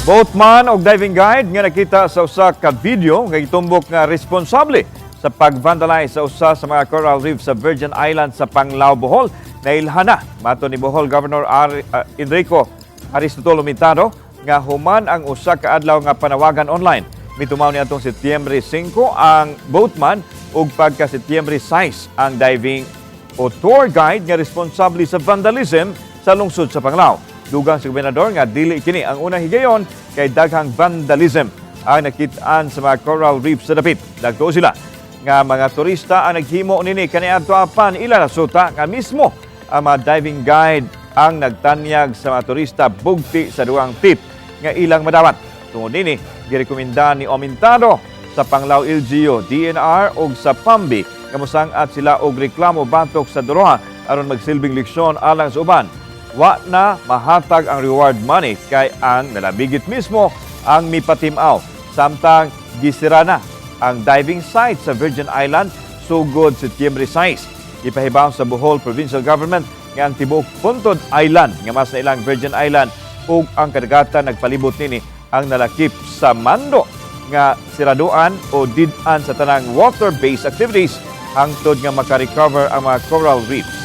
Boatman o diving guide nga nakita sa usa ka video nga gitumbok nga responsable sa pag-vandalize sa usa sa mga coral reef sa Virgin Islands sa Panglao, Bohol. Nailahan na, mato ni Bohol Governor Enrico Aristotelo Mitado nga human ang usa ka adlaw nga panawagan online. Mitumaw niadtong Setyembre 5 ang Boatman ug pagka Setyembre 6 ang diving o tour guide nga responsable sa vandalism sa lungsod sa Panglao. Dugang sa gobernador nga dili kini ang unang higayon kay daghang vandalism ang nakitaan sa mga coral reef sa dapit. Dagto sila nga mga turista ang naghimo nini kaniadto apan ila nasuta nga mismo ang mga diving guide ang nagtanyag sa mga turista bugti sa duang tip nga ilang madawat. Tungod nini girekomenda ni Omintado sa Panglao LGU, DNR ug sa PAMBI nga mosangat sila og reklamo batok sa doroha aron magsilbing leksyon alang sa uban. Wa na mahatag ang reward money kay ang nalambigit mismo ang mipatimaw. Samtang gisira na ang diving site sa Virgin Island sugod Setyembre 6. Ipahibaw sa Bohol Provincial Government nga ang tibuok Puntod Island nga mas na ilang Virgin Island ug ang kadagatan nagpalibot nini ang nalakip sa mando nga siraduan o did-an sa tanang water-based activities hangtod nga makarecover ang mga coral reefs.